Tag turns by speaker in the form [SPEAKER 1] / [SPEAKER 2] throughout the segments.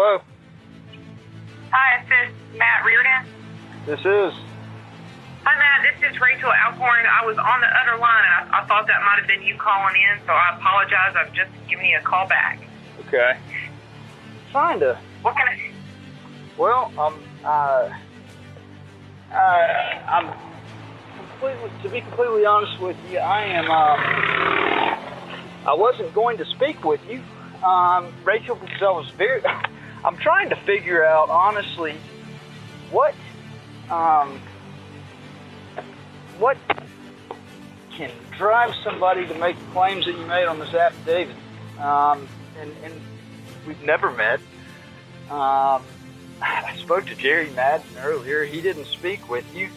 [SPEAKER 1] Hello?
[SPEAKER 2] Hi, is this Matt Reardon?
[SPEAKER 1] This is.
[SPEAKER 2] Hi, Matt. This is Rachel Alcorn. I was on the other line, and I thought that might have been you calling in, so I apologize. I've just given you a call back.
[SPEAKER 1] Okay. Kinda.
[SPEAKER 2] What can I...
[SPEAKER 1] Well, I'm completely, to be completely honest with you, I wasn't going to speak with you, Rachel, because I'm trying to figure out, honestly, what can drive somebody to make the claims that you made on this affidavit. And we've never met. I spoke to Jerry Madden earlier. He didn't speak with you.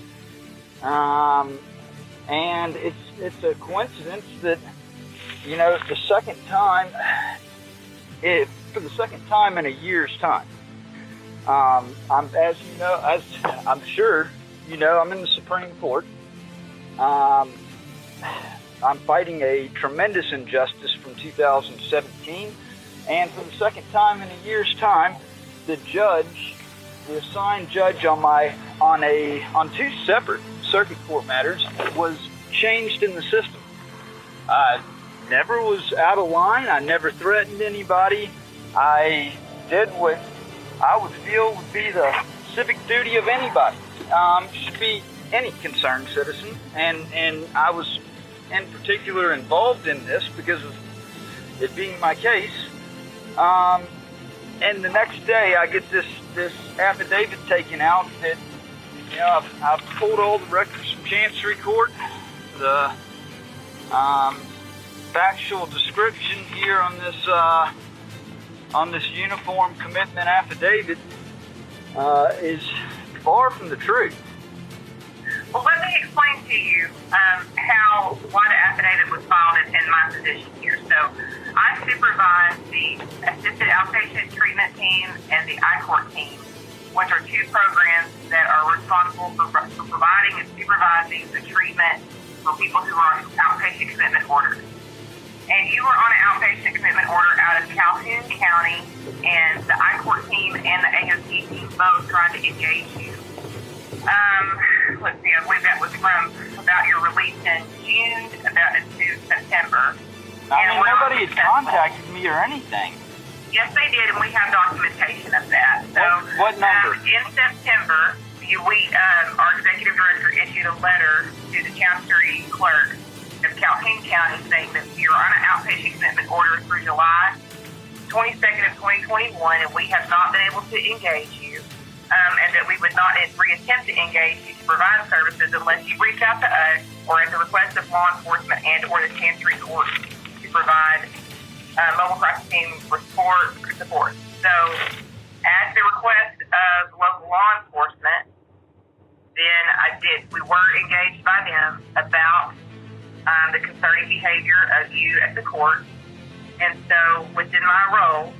[SPEAKER 1] And it's a coincidence that, the second time, for the second time in a year's time, I'm sure you know, I'm in the Supreme Court. I'm fighting a tremendous injustice from 2017, and for the second time in a year's time, the assigned judge on two separate circuit court matters was changed in the system. I never was out of line. I never threatened anybody. I did what I would feel would be the civic duty of anybody. Should be any concerned citizen, and I was in particular involved in this because of it being my case. And the next day I get this affidavit taken out that, I've pulled all the records from Chancery Court. The factual description here on this uniform commitment affidavit is far from the truth.
[SPEAKER 2] Well, let me explain to you why the affidavit was filed in my position here. So I supervise the Assisted Outpatient Treatment Team and the I-Court team, which are two programs that are responsible for providing and supervising the treatment for people who are on outpatient commitment orders. And you were on an outpatient commitment order out of Calhoun County, and the I-Court team and the AOT team both tried to engage you. Let's see, I believe that was from about your release in June to September.
[SPEAKER 1] Nobody had contacted me or anything.
[SPEAKER 2] Yes, they did, and we have documentation of that. So,
[SPEAKER 1] what number?
[SPEAKER 2] In September, our executive director issued a letter to the Chancery Clerk of Calhoun County saying that you're on an outpatient commitment order through July 22nd of 2021, and we have not been able to engage you, and that we would not attempt to engage you to provide services unless you reach out to us or at the request of law enforcement and or the Chancery Court to provide mobile crisis team support. So, at the request of local law enforcement, we were engaged by them about the concerning behavior of you at the court. And so, within my role,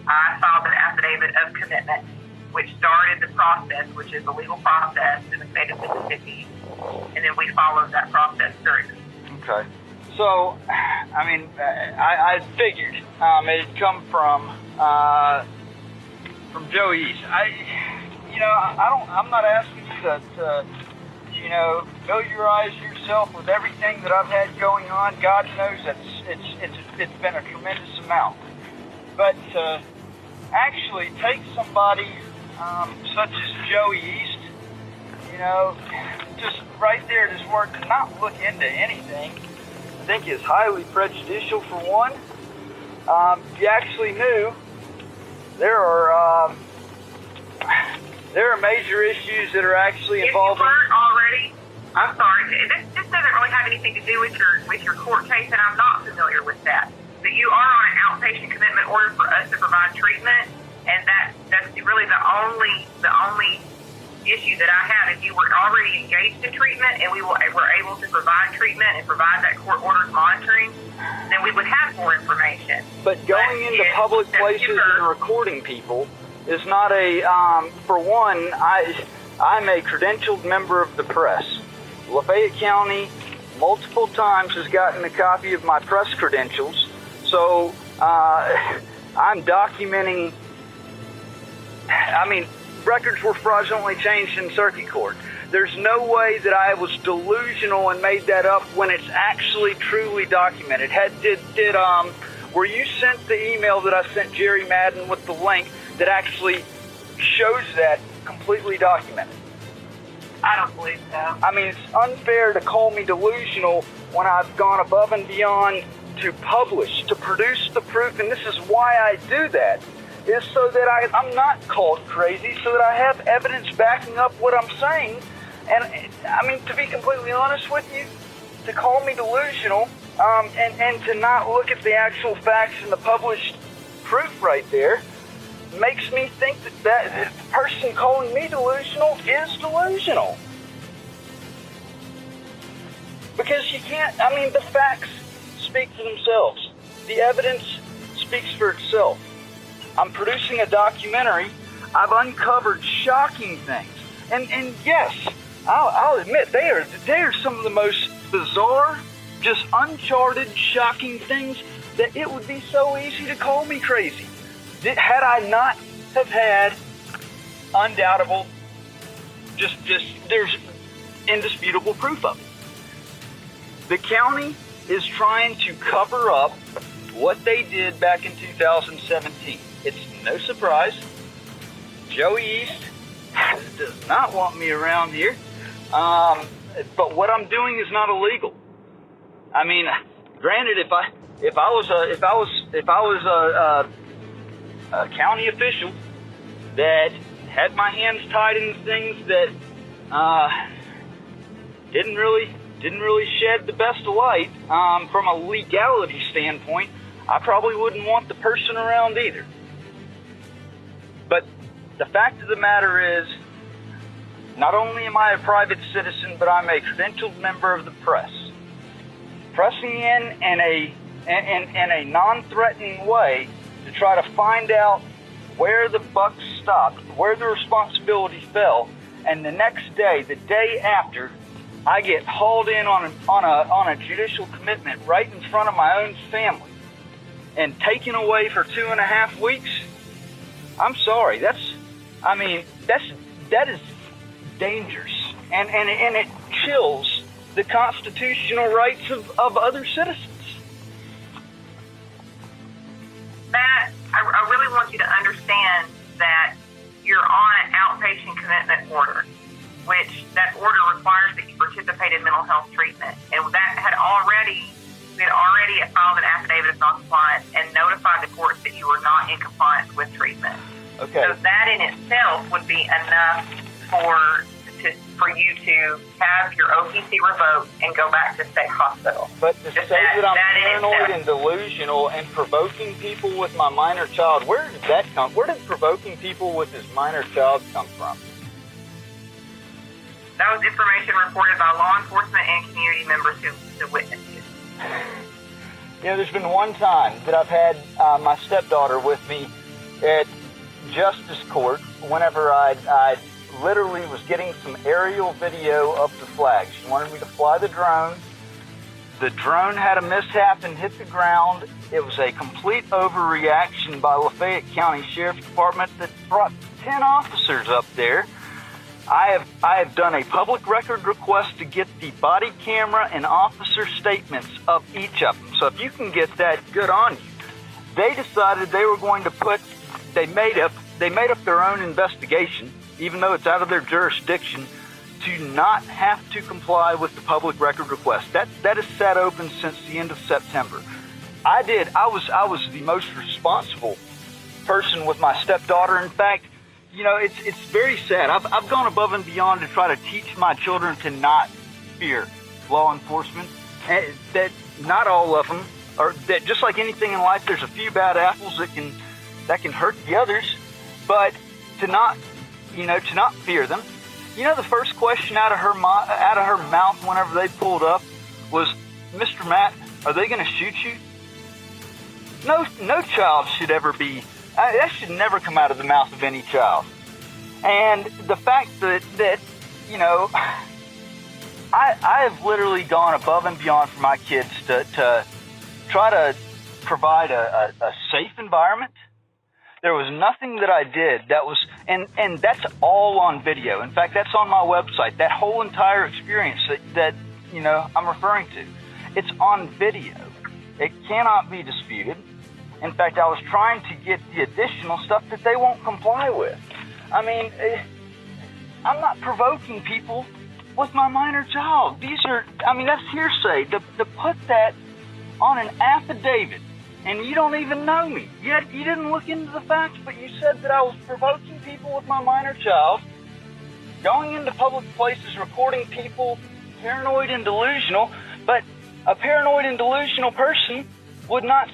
[SPEAKER 2] I filed an affidavit of commitment, which started the process, which is the legal process in the state of Mississippi, and then we followed that process through.
[SPEAKER 1] Okay. So, I figured it had come from Joey East. I'm not asking you to familiarize yourself with everything that I've had going on. God knows it's been a tremendous amount. But to actually take somebody such as Joey East, just right there at his word to not look into anything, I think is highly prejudicial for one. You actually knew there are major issues that are actually involved.
[SPEAKER 2] If you weren't already, I'm sorry, this doesn't really have anything to do with your court case, and I'm not familiar with that. But you are on an outpatient commitment order for us to provide treatment, and that's really the only issue that I have. If you were already engaged in treatment and we were able to provide treatment and provide that court ordered monitoring, then we would have more information.
[SPEAKER 1] But going into public places and recording people is not for one, I'm a credentialed member of the press. Lafayette County multiple times has gotten a copy of my press credentials, so I'm documenting I mean, records were fraudulently changed in circuit court. There's no way that I was delusional and made that up when it's actually truly documented. Were you sent the email that I sent Jerry Madden with the link that actually shows that completely documented?
[SPEAKER 2] I don't believe so.
[SPEAKER 1] I mean, it's unfair to call me delusional when I've gone above and beyond to publish, to produce the proof, and this is why I do that, is so that I'm not called crazy, so that I have evidence backing up what I'm saying. And I mean, to be completely honest with you, to call me delusional and to not look at the actual facts and the published proof right there makes me think that the person calling me delusional is delusional. Because you can't, I mean, the facts speak for themselves. The evidence speaks for itself. I'm producing a documentary. I've uncovered shocking things. And yes, I'll admit, they are some of the most bizarre, just uncharted, shocking things that it would be so easy to call me crazy. Had I not have had undoubtable, just there's indisputable proof of it. The county is trying to cover up what they did back in 2017. It's no surprise. Joey East does not want me around here. But what I'm doing is not illegal. I mean, granted, if I was a county official that had my hands tied in things that didn't really shed the best of light from a legality standpoint, I probably wouldn't want the person around either. But the fact of the matter is, not only am I a private citizen, but I'm a credentialed member of the press. Pressing in a non-threatening way to try to find out where the buck stopped, where the responsibility fell, and the next day, the day after, I get hauled in on a judicial commitment right in front of my own family and taken away for 2.5 weeks. I'm sorry. That is dangerous, and it chills the constitutional rights of other citizens.
[SPEAKER 2] Matt, I really want you to understand that you're on an outpatient commitment order, which that order requires that you participate in mental health treatment. And that we had already filed an affidavit of noncompliance and notified the courts that you were not in compliance with treatment.
[SPEAKER 1] Okay.
[SPEAKER 2] So that in itself would be enough for you to have your OPC revoked and go back to state hospital.
[SPEAKER 1] But to say that I'm paranoid and delusional and provoking people with my minor child, where did that come? Where did provoking people with his minor child come from?
[SPEAKER 2] That was information reported by law enforcement and community members who witnessed it.
[SPEAKER 1] You know, there's been one time that I've had my stepdaughter with me at Justice Court whenever I literally was getting some aerial video of the flag. She wanted me to fly the drone. The drone had a mishap and hit the ground. It was a complete overreaction by Lafayette County Sheriff's Department that brought 10 officers up there. I have done a public record request to get the body camera and officer statements of each of them. So if you can get that, good on you. They decided they were going to they made up their own investigation, even though it's out of their jurisdiction, to not have to comply with the public record request. That has sat open since the end of September. I was the most responsible person with my stepdaughter. In fact, you know, it's very sad. I've gone above and beyond to try to teach my children to not fear law enforcement. And that not all of them are, that just like anything in life, there's a few bad apples that can hurt the others, but to not fear them. You know, the first question out of her mouth whenever they pulled up was, "Mr. Matt, are they going to shoot you?" No child should ever be. That should never come out of the mouth of any child. And the fact that you know, I have literally gone above and beyond for my kids to try to provide a safe environment. There was nothing that I did that was, and that's all on video. In fact, that's on my website. That whole entire experience that I'm referring to, it's on video. It cannot be disputed. In fact, I was trying to get the additional stuff that they won't comply with. I mean, I'm not provoking people with my minor child. That's hearsay. To put that on an affidavit, and you don't even know me. Yet you didn't look into the facts, but you said that I was provoking people with my minor child, going into public places, recording people paranoid and delusional, but a paranoid and delusional person would not,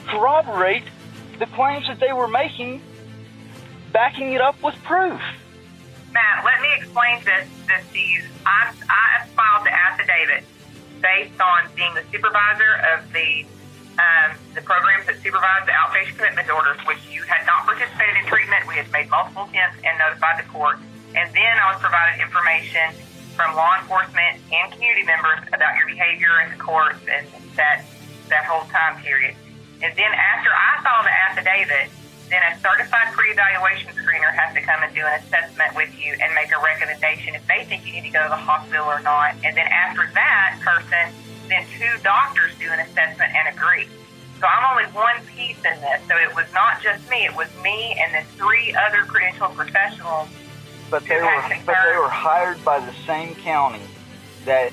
[SPEAKER 1] corroborate the claims that they were making, backing it up with proof.
[SPEAKER 2] Matt, let me explain this to you. I filed the affidavit based on being the supervisor of the programs that supervise the outpatient commitment orders, which you had not participated in treatment. We had made multiple attempts and notified the court. And then I was provided information from law enforcement and community members about your behavior in the courts and that whole time period. And then after I filed the affidavit, then a certified pre-evaluation screener has to come and do an assessment with you and make a recommendation if they think you need to go to the hospital or not. And then after that person, then 2 doctors do an assessment and agree. So I'm only one piece in this. So it was not just me. It was me and then 3 other credentialed professionals.
[SPEAKER 1] But they were hired by the same county that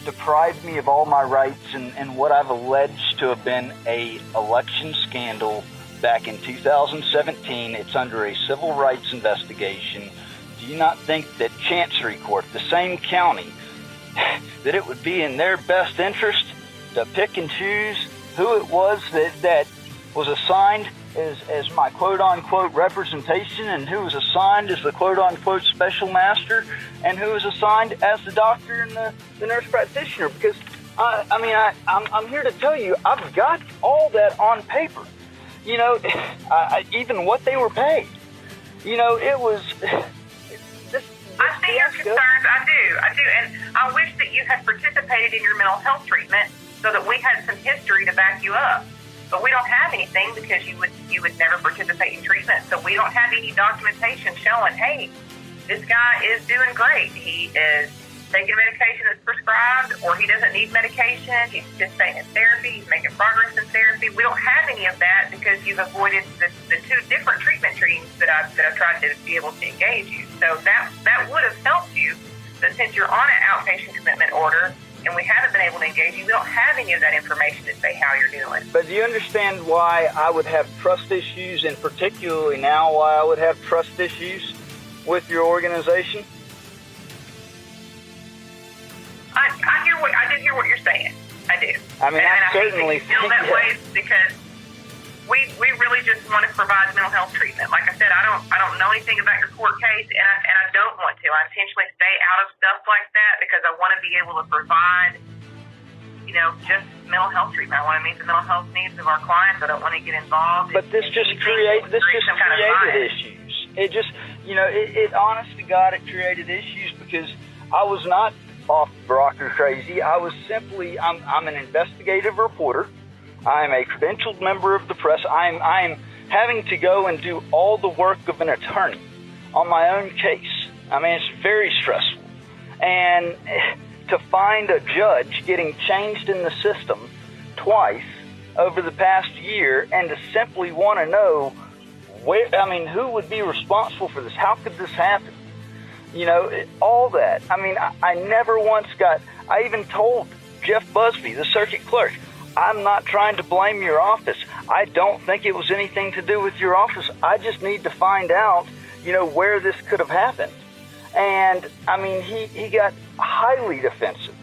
[SPEAKER 1] deprived me of all my rights and what I've alleged to have been a election scandal back in 2017. It's under a civil rights investigation. Do you not think that Chancery Court, the same county, that it would be in their best interest to pick and choose who it was that was assigned as my quote-unquote representation, and who was assigned as the quote-unquote special master, and who was assigned as the doctor and the nurse practitioner? Because, I'm here to tell you, I've got all that on paper. Even what they were paid. It was...
[SPEAKER 2] I see your concerns. I do. And I wish that you had participated in your mental health treatment so that we had some history to back you up. But we don't have anything because you would never participate in treatment. So we don't have any documentation showing, hey, this guy is doing great. He is taking medication that's prescribed, or he doesn't need medication. He's just staying in therapy. He's making progress in therapy. We don't have any of that because you've avoided the 2 different treatment treatments that I've tried to be able to engage you. So that would have helped you. But since you're on an outpatient commitment order and we haven't been able to engage you, we don't have any of that information to say how you're doing.
[SPEAKER 1] But do you understand why I would have trust issues, and particularly now why I would have trust issues with your organization?
[SPEAKER 2] I did hear what you're saying. I do.
[SPEAKER 1] I mean, I certainly
[SPEAKER 2] feel that way because we really just want to provide mental health treatment. Like I said, I don't know anything about your court case, and I don't want to. I intentionally stay out of stuff like that because I want to be able to provide, just mental health treatment. I want to meet the mental health needs of our clients. I don't want to get involved.
[SPEAKER 1] But this just created issues. It just, it honest to God, it created issues because I was not off rock or crazy. I was simply, I'm an investigative reporter. I'm a credentialed member of the press. I'm having to go and do all the work of an attorney on my own case. I mean, it's very stressful. And to find a judge getting changed in the system twice over the past year, and to simply want to know who would be responsible for this? How could this happen? All that. I mean, I never once I even told Jeff Busby, the circuit clerk, I'm not trying to blame your office. I don't think it was anything to do with your office. I just need to find out, where this could have happened. And, I mean, he got highly defensive.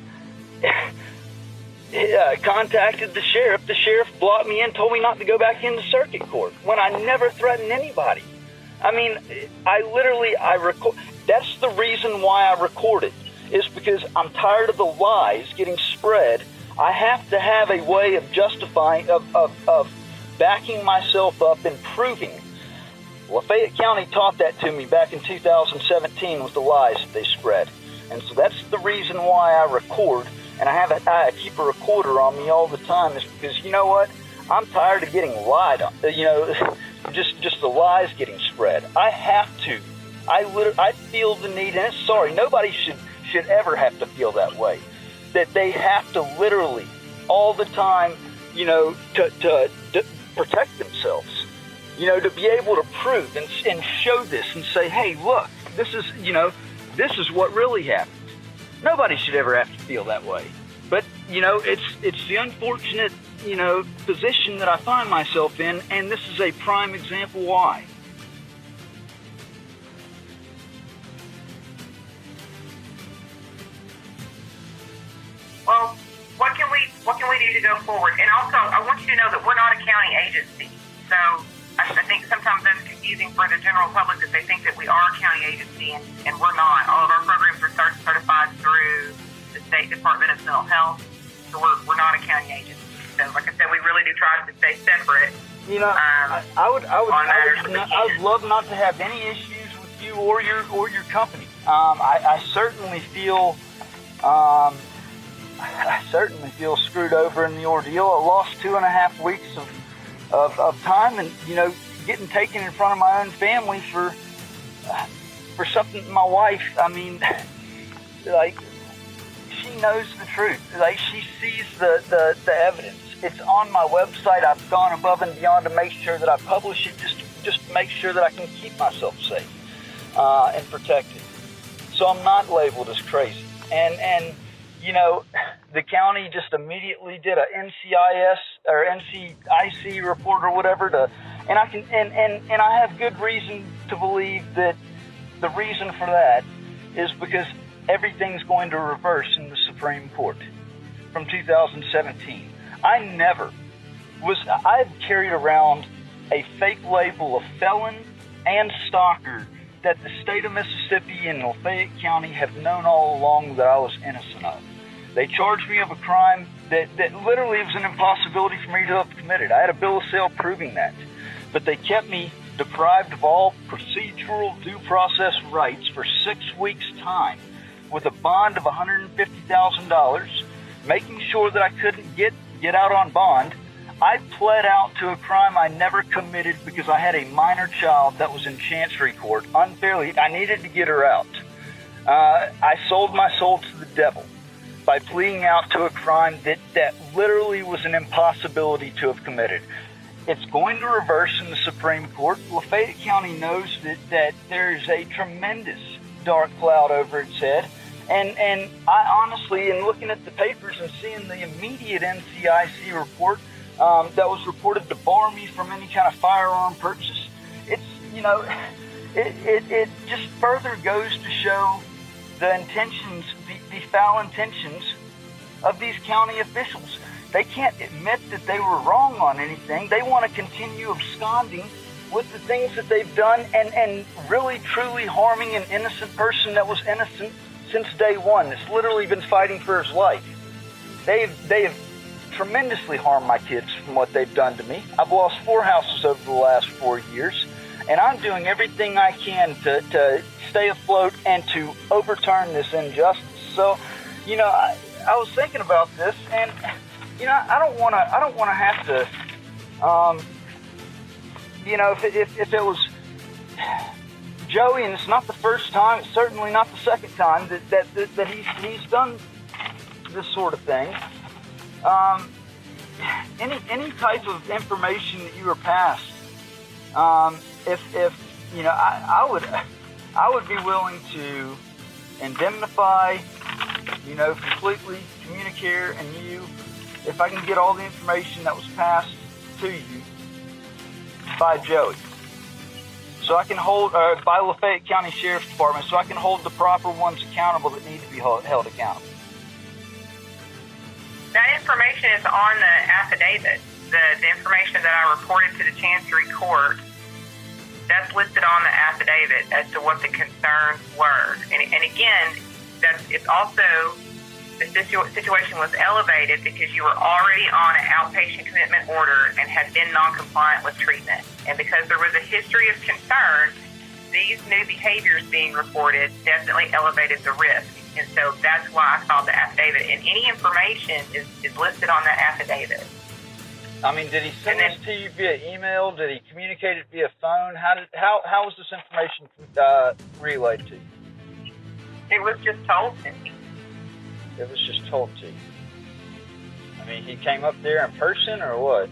[SPEAKER 1] Contacted the sheriff. The sheriff blocked me in, told me not to go back into circuit court when I never threatened anybody. I mean, I record. That's the reason why I recorded, is because I'm tired of the lies getting spread. I have to have a way of justifying, of backing myself up and proving. Lafayette County taught that to me back in 2017 with the lies that they spread. And so that's the reason why I record, and I keep a recorder on me all the time, is because, you know what? I'm tired of getting lied on, just the lies getting spread. I have to. I feel the need, and sorry, nobody should ever have to feel that way. That they have to literally all the time, to protect themselves, to be able to prove and show this and say, hey, look, this is what really happened. Nobody should ever have to feel that way. But, it's the unfortunate, position that I find myself in, and this is a prime example why.
[SPEAKER 2] Well, what can we do to go forward? And also, I want you to know that we're not a county agency. So I think sometimes that's confusing for the general public that they think that we are a county agency, and we're not. All of our programs are certified through the State Department of Mental Health, so we're not a county agency. So, like I said, we really do try to stay separate.
[SPEAKER 1] I would love not to have any issues with you or your company. I certainly feel screwed over in the ordeal. I lost 2.5 weeks of time, and getting taken in front of my own family for something. My wife, she knows the truth. Like, she sees the evidence. It's on my website. I've gone above and beyond to make sure that I publish it, just to make sure that I can keep myself safe and protected. So I'm not labeled as crazy. And the county just immediately did a NCIS or NCIC report or whatever and I have good reason to believe that the reason for that is because everything's going to reverse in the Supreme Court from 2017. I've carried around a fake label of felon and stalker that the state of Mississippi and Lafayette County have known all along that I was innocent of. They charged me of a crime that literally was an impossibility for me to have committed. I had a bill of sale proving that. But they kept me deprived of all procedural due process rights for 6 weeks' time with a bond of $150,000, making sure that I couldn't get out on bond. I pled out to a crime I never committed because I had a minor child that was in chancery court unfairly. I needed to get her out. I sold my soul to the devil by pleading out to a crime that literally was an impossibility to have committed. It's going to reverse in the Supreme Court. Lafayette County knows that there is a tremendous dark cloud over its head. And I honestly, in looking at the papers and seeing the immediate NCIC report that was reported to bar me from any kind of firearm purchase, it's, it just further goes to show the intentions, the foul intentions of these county officials. They can't admit that they were wrong on anything. They want to continue absconding with the things that they've done and really truly harming an innocent person that was innocent since day one. That's literally been fighting for his life. They have tremendously harmed my kids from what they've done to me. I've lost 4 houses over the last 4 years, and I'm doing everything I can to stay afloat and to overturn this injustice. So, I was thinking about this, and I don't want to have to, if it was Joey, and it's not the first time, it's certainly not the second time that he's done this sort of thing. Any type of information that you were passed, I would be willing to indemnify, completely Communicare and you, if I can get all the information that was passed to you by Joey. So I can hold, by Lafayette County Sheriff's Department, so I can hold the proper ones accountable that need to be held accountable.
[SPEAKER 2] That information is on the affidavit. The information that I reported to the Chancery Court, that's listed on the affidavit as to what the concerns were. And again, it's also, the situation was elevated because you were already on an outpatient commitment order and had been non-compliant with treatment. And because there was a history of concern, these new behaviors being reported definitely elevated the risk. And so that's why I filed the affidavit. And any information is listed on that affidavit.
[SPEAKER 1] I mean, did he send this to you via email? Did he communicate it via phone? How was this information relayed to you?
[SPEAKER 2] It was just told to me.
[SPEAKER 1] It was just told to you. I mean, he came up there in person or what?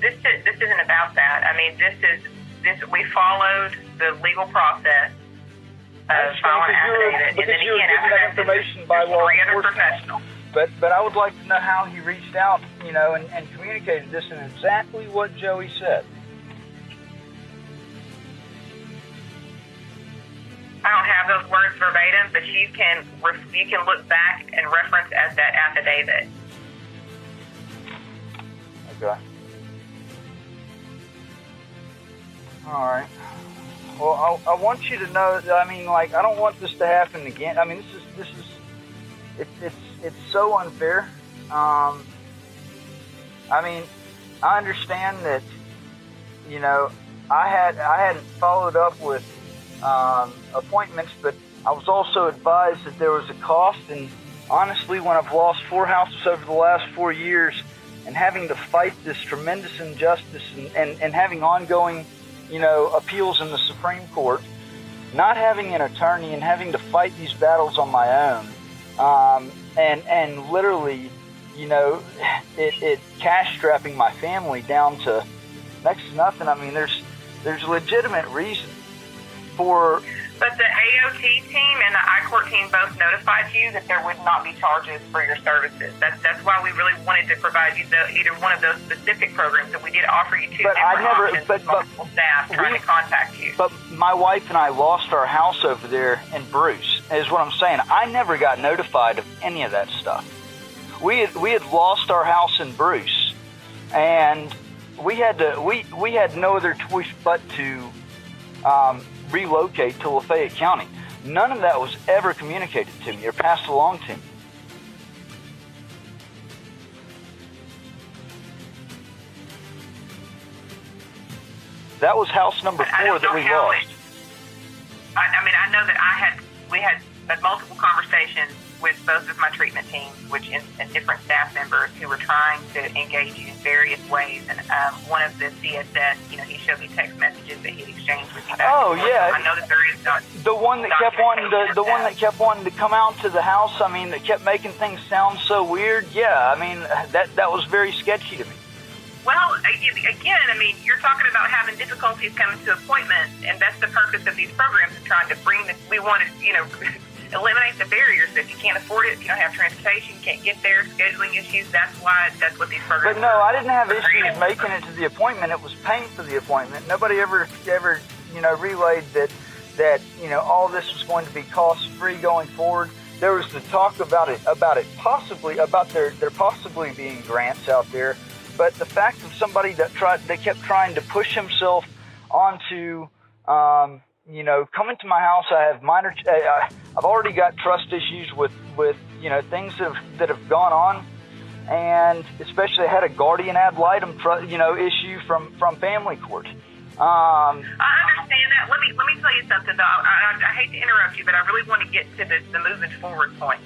[SPEAKER 2] This isn't about that. I mean, we followed the legal process of filing an affidavit, and then again, after that,
[SPEAKER 1] information by law
[SPEAKER 2] enforcement.
[SPEAKER 1] But I would like to know how he reached out, and communicated this in exactly what Joey said.
[SPEAKER 2] I don't have those words verbatim, but you can look back and reference as that affidavit.
[SPEAKER 1] Okay. All right. Well, I want you to know that, I mean, like, I don't want this to happen again. I mean, it's so unfair. I mean, I understand that, I hadn't followed up with appointments, but I was also advised that there was a cost. And honestly, when I've lost 4 houses over the last 4 years and having to fight this tremendous injustice and having ongoing, appeals in the Supreme Court, not having an attorney and having to fight these battles on my own, and literally, it cash strapping my family down to next to nothing. I mean, there's legitimate reason for.
[SPEAKER 2] But the AOT team and the I-Court team both notified you that there would not be charges for your services. That's why we really wanted to provide you either one of those specific programs. So we did offer you two different options with multiple staff trying to contact you.
[SPEAKER 1] But my wife and I lost our house over there in Bruce, is what I'm saying. I never got notified of any of that stuff. We had lost our house in Bruce, and we had no other choice but to relocate to Lafayette County. None of that was ever communicated to me or passed along to me. That was house number 4 that we lost.
[SPEAKER 2] I mean, I know that we had multiple conversations with both of my treatment teams, and different staff members who were trying to engage you in various ways. And one of the CSS, he showed me text messages that he'd exchanged with you.
[SPEAKER 1] Oh yeah,
[SPEAKER 2] I know that there is
[SPEAKER 1] the one that kept wanting to come out to the house. I mean, that kept making things sound so weird. Yeah, I mean that was very sketchy to me.
[SPEAKER 2] Well, again, I mean, you're talking about having difficulties coming to appointments, and that's the purpose of these programs, is trying to bring this. We want to, eliminate the barriers. If you can't afford it, if you don't have transportation, you can't get there, scheduling issues, that's what these programs
[SPEAKER 1] But no, I didn't have issues making it to the appointment. It was paying for the appointment. Nobody ever relayed that all this was going to be cost-free going forward. There was the talk about it possibly, about there possibly being grants out there. But the fact of somebody that kept trying to push himself onto, coming to my house, I have I've already got trust issues with things that have gone on, and especially I had a guardian ad litem issue from family court.
[SPEAKER 2] I understand that. Let me tell you something, though. I hate to interrupt you, but I really want to get to the moving forward point.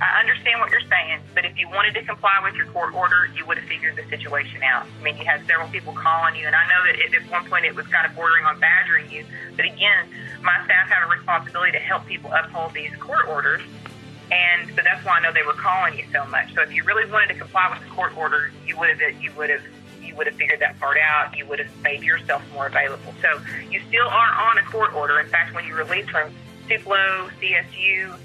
[SPEAKER 2] I understand what you're saying, but if you wanted to comply with your court order, you would have figured the situation out. I mean, you had several people calling you, and I know that at one point it was kind of bordering on badgering you. But again, my staff have a responsibility to help people uphold these court orders, and so that's why I know they were calling you so much. So if you really wanted to comply with the court order, you would have figured that part out. You would have made yourself more available. So you still are on a court order. In fact, when you released from Tupelo, CSU,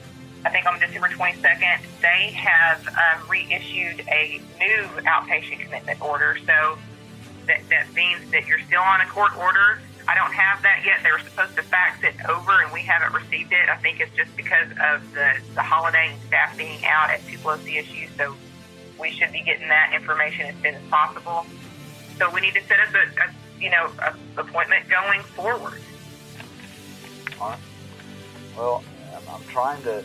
[SPEAKER 2] I think on December 22nd, they have reissued a new outpatient commitment order. So that means that you're still on a court order. I don't have that yet. They were supposed to fax it over, and we haven't received it. I think it's just because of the holiday and staff being out at Tupelo CSU. So we should be getting that information as soon as possible. So we need to set up a appointment going forward.
[SPEAKER 1] All right. Well, I'm trying to.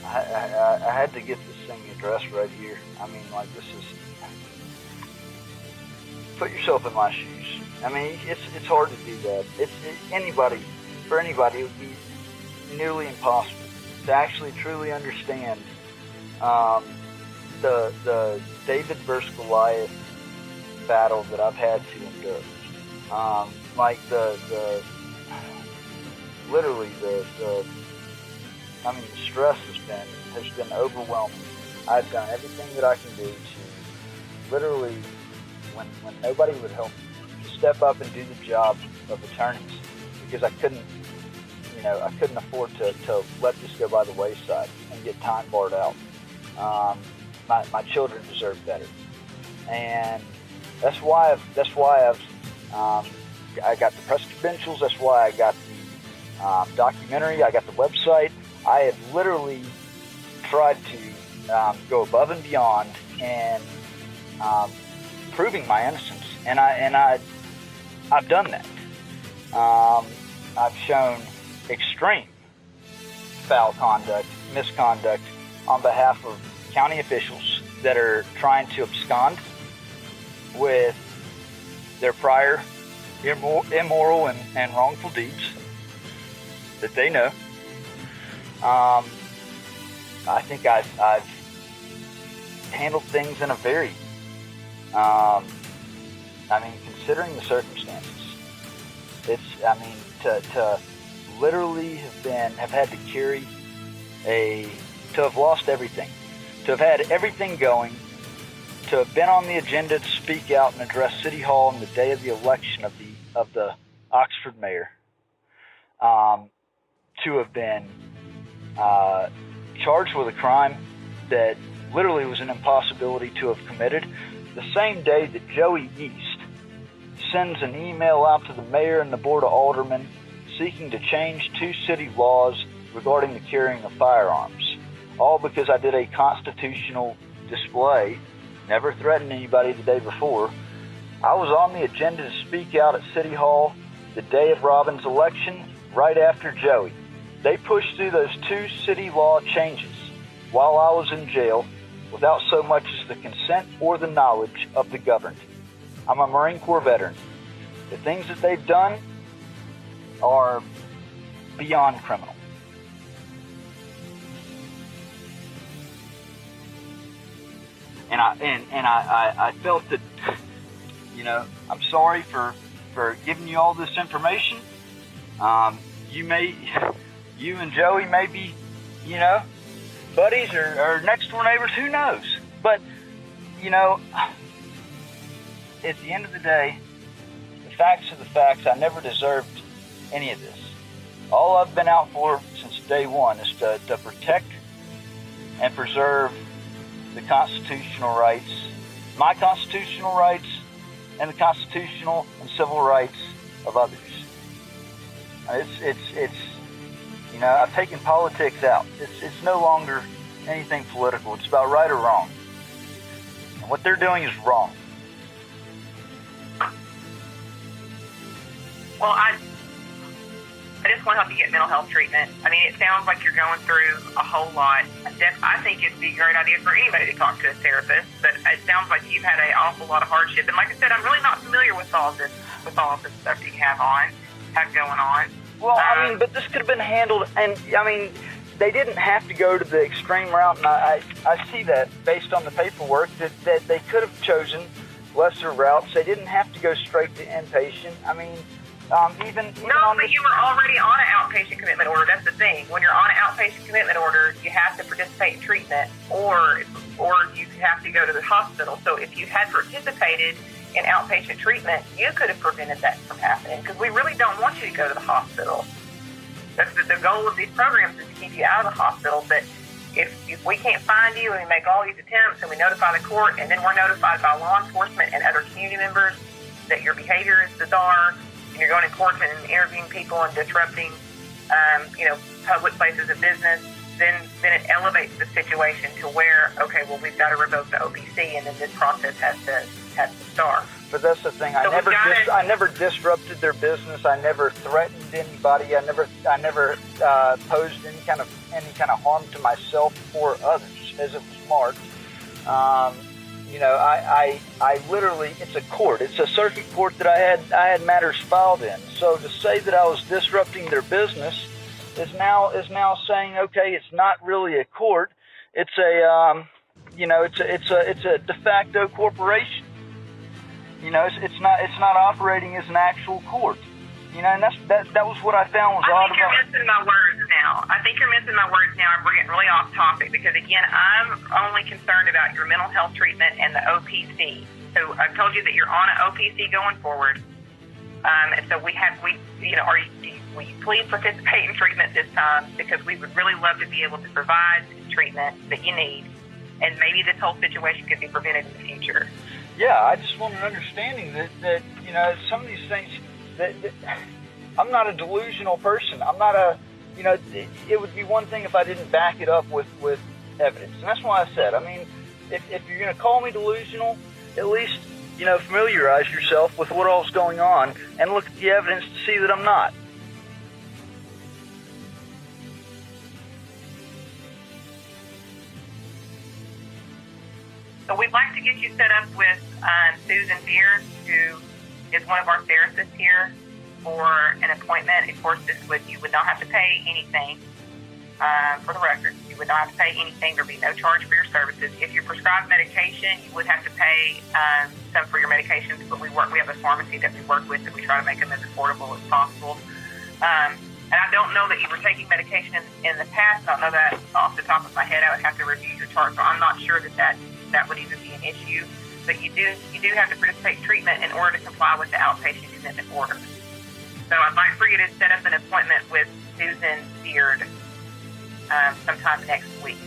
[SPEAKER 1] I had to get this thing addressed right here. I mean, like, this is. Put yourself in my shoes. I mean, it's hard to do that. Anybody for anybody, it would be nearly impossible to actually truly understand the David versus Goliath battle that I've had to endure. Like literally the stress has been overwhelming. I've done everything that I can do to literally, when nobody would help me, to step up and do the job of attorneys, because I couldn't afford to let this go by the wayside and get time barred out. My children deserve better, and that's why I got the press credentials. That's why I got the documentary. I got the website. I have literally tried to go above and beyond in proving my innocence, and I've done that. I've shown extreme foul conduct, misconduct on behalf of county officials that are trying to abscond with their prior immoral and wrongful deeds that they know. I think I've handled things in a very, considering the circumstances, to literally have had to have lost everything, to have had everything going, to have been on the agenda to speak out and address City Hall on the day of the election of the Oxford mayor, to have been charged with a crime that literally was an impossibility to have committed, the same day that Joey East sends an email out to the mayor and the board of aldermen seeking to change 2 city laws regarding the carrying of firearms, all because I did a constitutional display, never threatened anybody the day before. I was on the agenda to speak out at City Hall the day of Robin's election, right after Joey. They pushed through those 2 city law changes while I was in jail without so much as the consent or the knowledge of the governed. I'm a Marine Corps veteran. The things that they've done are beyond criminal. And I felt that, I'm sorry for giving you all this information. You and Joey may be, buddies or next door neighbors, who knows? But, at the end of the day, the facts are the facts. I never deserved any of this. All I've been out for since day one is to protect and preserve the constitutional rights, my constitutional rights, and the constitutional and civil rights of others. I've taken politics out. It's no longer anything political. It's about right or wrong. And what they're doing is wrong.
[SPEAKER 2] Well, I just want to help you get mental health treatment. It sounds like you're going through a whole lot. I think it'd be a great idea for anybody to talk to a therapist, but it sounds like you've had an awful lot of hardship. And like I said, I'm really not familiar with all of this stuff that you have going on.
[SPEAKER 1] Well, but this could have been handled, and they didn't have to go to the extreme route, and I see that based on the paperwork that they could have chosen lesser routes. They didn't have to go straight to inpatient. Even
[SPEAKER 2] but you were already on an outpatient commitment order. That's the thing. When you're on an outpatient commitment order, you have to participate in treatment, or you have to go to the hospital. So if you had participated in outpatient treatment, you could have prevented that from happening, because we really don't want you to go to the hospital. That's the goal of these programs, is to keep you out of the hospital. But if we can't find you and we make all these attempts and we notify the court, and then we're notified by law enforcement and other community members that your behavior is bizarre, and you're going to court and interviewing people and disrupting, public places of business, then it elevates the situation to where, okay, well, we've got to revoke the OPC, and then this process has to start.
[SPEAKER 1] But that's the thing. I never disrupted their business. I never threatened anybody. I never posed any kind of harm to myself or others, as it was marked. I literally, it's a court. It's a circuit court that I had matters filed in. So to say that I was disrupting their business is now saying, okay, it's not really a court. It's it's a de facto corporation. It's not operating as an actual court. And that was what I found was odd about.
[SPEAKER 2] I think you're missing my words now. We're getting really off topic because, again, I'm only concerned about your mental health treatment and the OPC. So I've told you that you're on an OPC going forward. And so will you please participate in treatment this time, because we would really love to be able to provide treatment that you need, and maybe this whole situation could be prevented in the future.
[SPEAKER 1] Yeah, I just want an understanding that some of these things, that I'm not a delusional person. I'm not it would be one thing if I didn't back it up with evidence. And that's why I said, if you're going to call me delusional, at least, familiarize yourself with what all's going on and look at the evidence to see that I'm not.
[SPEAKER 2] So we'd like to get you set up with Susan Beard, who is one of our therapists here, for an appointment. Of course, you would not have to pay anything. For the record, you would not have to pay anything. There would be no charge for your services. If you're prescribed medication, you would have to pay some for your medications, but we have a pharmacy that we work with that we try to make them as affordable as possible. And I don't know that you were taking medication in the past. I don't know that off the top of my head. I would have to review your chart, so I'm not sure that would even be an issue. But you do have to participate in treatment in order to comply with the outpatient commitment order. So I'd like for you to set up an appointment with Susan Beard sometime next week.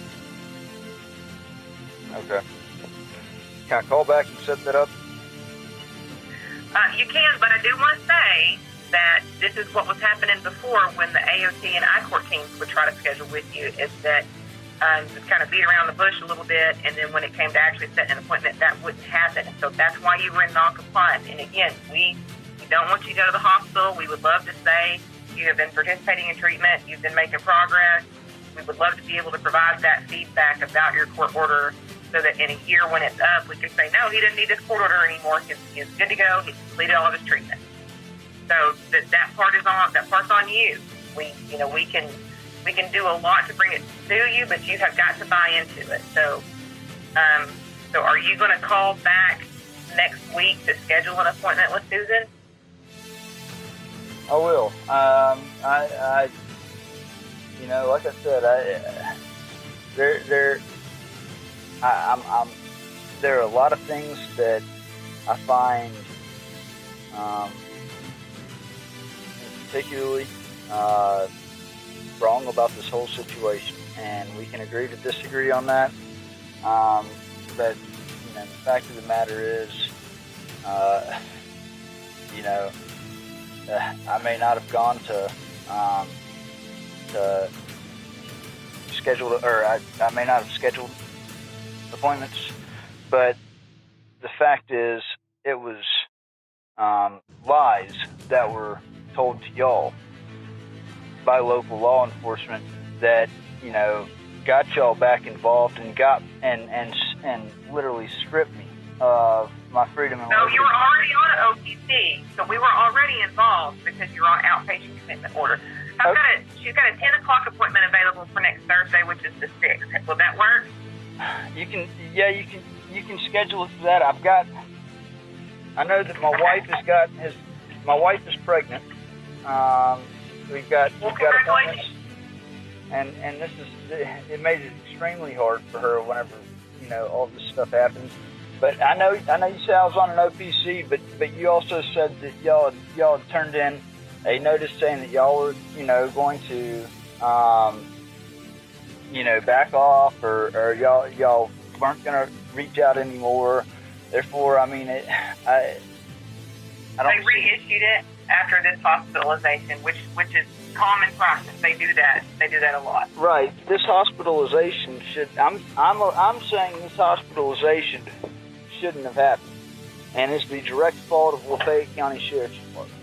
[SPEAKER 1] Okay. Can I call back and set that up?
[SPEAKER 2] You can, but I do want to say that this is what was happening before when the AOT and I-Court teams would try to schedule with you, is that just kind of beat around the bush a little bit, and then when it came to actually setting an appointment, that wouldn't happen. So that's why you were in non-compliance. And again, we don't want you to go to the hospital. We would love to say you have been participating in treatment, you've been making progress. We would love to be able to provide that feedback about your court order, so that in a year when it's up, we can say, no, he doesn't need this court order anymore. He's good to go. He's completed all of his treatment. So that part's on you. We can do a lot to bring it to you, but you have got to buy into it. So are you going to call back next week to schedule an appointment with Susan?
[SPEAKER 1] I will. Like I said, there are a lot of things that I find particularly wrong about this whole situation, and we can agree to disagree on that. But the fact of the matter is, I may not have gone to schedule, or I may not have scheduled appointments, but the fact is, it was lies that were told to y'all by local law enforcement that got y'all back involved and literally stripped me of my freedom and liberty.
[SPEAKER 2] No, you were already on an OTC, so we were already involved because you're on outpatient commitment order. She's got a 10 o'clock appointment available for next Thursday, which is the 6th. Will that work?
[SPEAKER 1] You can schedule it for that. I know that my wife is pregnant. We've got appointments, and it made it extremely hard for her whenever all this stuff happens. But I know you said I was on an OPC, but you also said that y'all had turned in a notice saying that y'all were going to back off, or y'all weren't going to reach out anymore. Therefore, they
[SPEAKER 2] reissued it after this hospitalization, which is common practice. They do that a lot.
[SPEAKER 1] Right. This hospitalization I'm saying this hospitalization shouldn't have happened, and it's the direct fault of Lafayette County Sheriff's Department.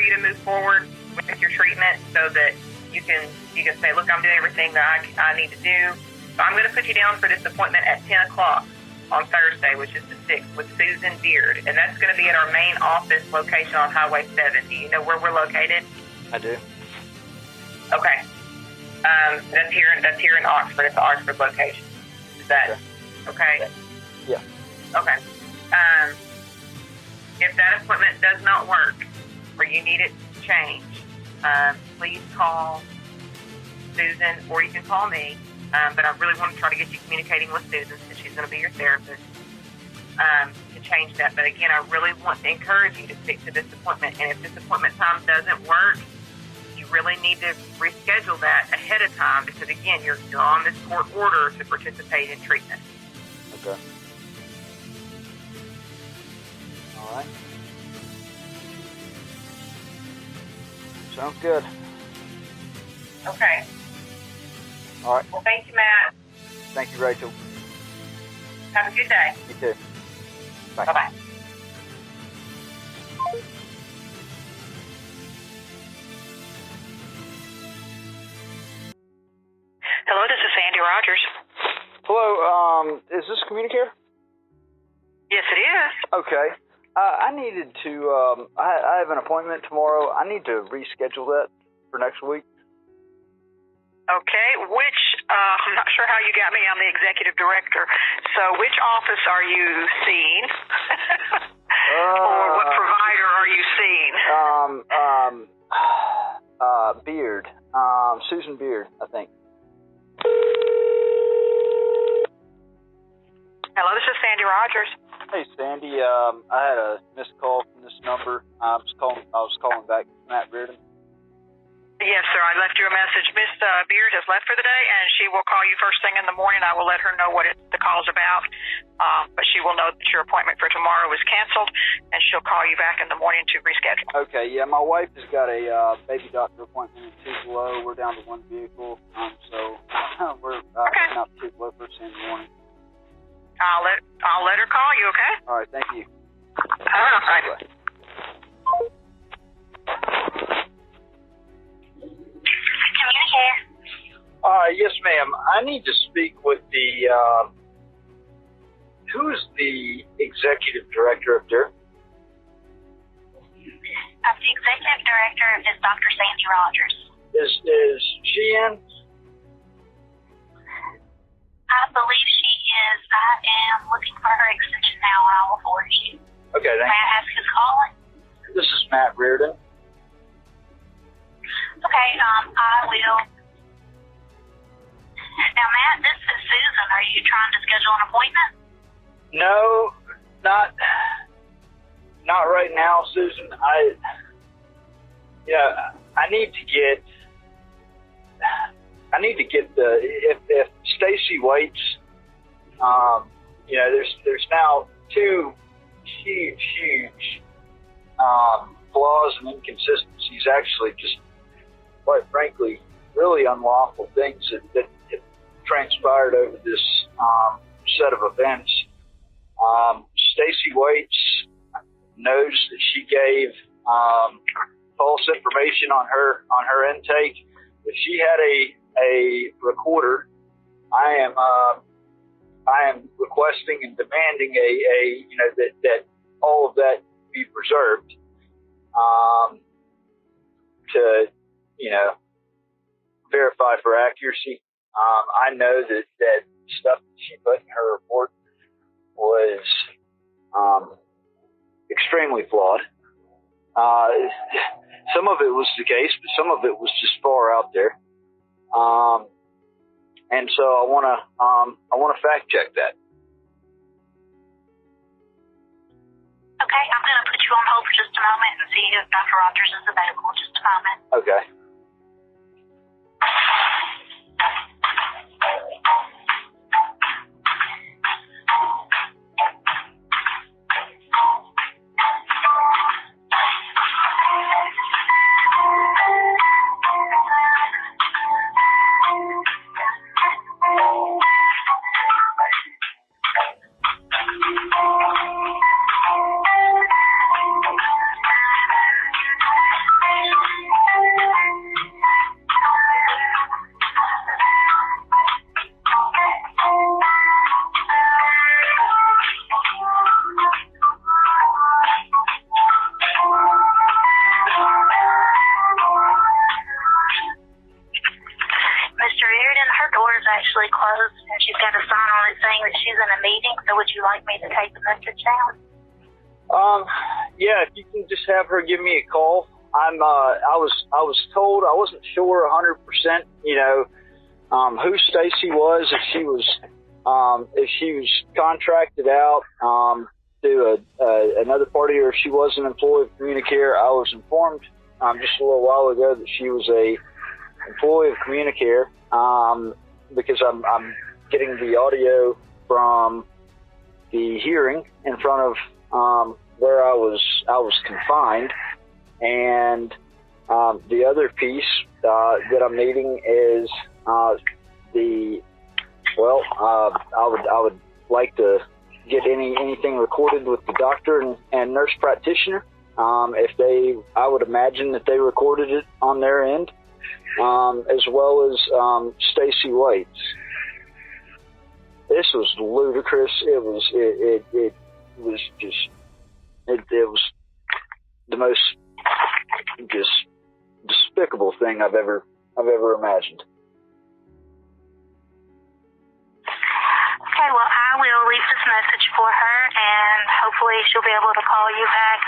[SPEAKER 2] you to move forward with your treatment so that you can say, look, I'm doing everything that I need to do. So I'm going to put you down for this appointment at 10 o'clock on Thursday, which is the 6th, with Susan Beard. And that's going to be at our main office location on Highway 7. Do you know where we're located?
[SPEAKER 1] I do.
[SPEAKER 2] Okay. That's here in Oxford. It's the Oxford location. Is that okay?
[SPEAKER 1] Yeah.
[SPEAKER 2] Okay. If that appointment does not work or you need it changed, please call Susan or you can call me. But I really want to try to get you communicating with Susan since she's going to be your therapist to change that. But again, I really want to encourage you to stick to this appointment. And if this appointment time doesn't work, you really need to reschedule that ahead of time because, again, you're on this court order to participate in treatment.
[SPEAKER 1] Okay. All right. Sounds good.
[SPEAKER 2] Okay.
[SPEAKER 1] All right.
[SPEAKER 2] Well, thank you, Matt.
[SPEAKER 1] Thank you, Rachel.
[SPEAKER 2] Have a good day.
[SPEAKER 1] You too. Bye.
[SPEAKER 2] Bye-bye. Hello, this is Sandy Rogers.
[SPEAKER 1] Hello, is this Communicare?
[SPEAKER 2] Yes, it is.
[SPEAKER 1] Okay. I needed to, I have an appointment tomorrow. I need to reschedule that for next week.
[SPEAKER 3] Okay, I'm not sure how you got me. I'm the executive director. So which office are you seeing? Or what provider are you seeing?
[SPEAKER 1] Beard. Susan Beard, I think.
[SPEAKER 3] Hello, this is Sandy Rogers.
[SPEAKER 1] Hey, Sandy. I had a missed call from this number. I was calling back Matt Reardon.
[SPEAKER 3] Yes, sir. I left you a message. Miss Beard has left for the day, and she will call you first thing in the morning. I will let her know what the call's about, but she will know that your appointment for tomorrow is canceled, and she'll call you back in the morning to reschedule.
[SPEAKER 1] Okay, yeah, my wife has got a baby doctor appointment in Tupelo. We're down to one vehicle, so we're not Tupelo first thing in the morning.
[SPEAKER 3] I'll let her call you, okay?
[SPEAKER 1] All right, thank you.
[SPEAKER 3] All right.
[SPEAKER 1] Bye. Yes, ma'am. I need to speak with the, who is the executive director up there?
[SPEAKER 4] The executive director is Dr. Sandy Rogers.
[SPEAKER 1] Is she in?
[SPEAKER 4] I believe she is. I am looking for her extension now, and I will forward you.
[SPEAKER 1] Okay,
[SPEAKER 4] May I ask who's calling?
[SPEAKER 1] This is Matt Reardon.
[SPEAKER 4] Okay, I will. Now, Matt, this is Susan. Are you trying to schedule an appointment?
[SPEAKER 1] No, not right now, Susan. I need to get the if Stacy waits. There's now two huge flaws and inconsistencies. Actually, just quite frankly, really unlawful things that transpired over this set of events. Stacy Waits knows that she gave false information on her intake. If she had a recorder, I am requesting and demanding that all of that be preserved to verify for accuracy. I know that stuff that she put in her report was extremely flawed. Some of it was the case, but some of it was just far out there. And so I want to fact check that.
[SPEAKER 4] Okay, I'm going to put you on hold for just a moment and see if Dr. Rogers is available. Just a moment.
[SPEAKER 1] Okay.
[SPEAKER 4] is saying that she's in a meeting, so would you like me to take the message down?
[SPEAKER 1] Yeah, if you can just have her give me a call. I was told, I wasn't sure 100%, who Stacy was, if she was contracted out to another party, or if she was an employee of Communicare. I was informed just a little while ago that she was a employee of Communicare, because I'm getting the audio from the hearing in front of where I was confined. And the other piece that I'm needing is I would like to get anything recorded with the doctor and nurse practitioner. I would imagine that they recorded it on their end, as well as Stacy Waits. This was ludicrous. It was the most just despicable thing I've ever imagined.
[SPEAKER 4] Okay, well, I will leave this message for her, and hopefully she'll be able to call you back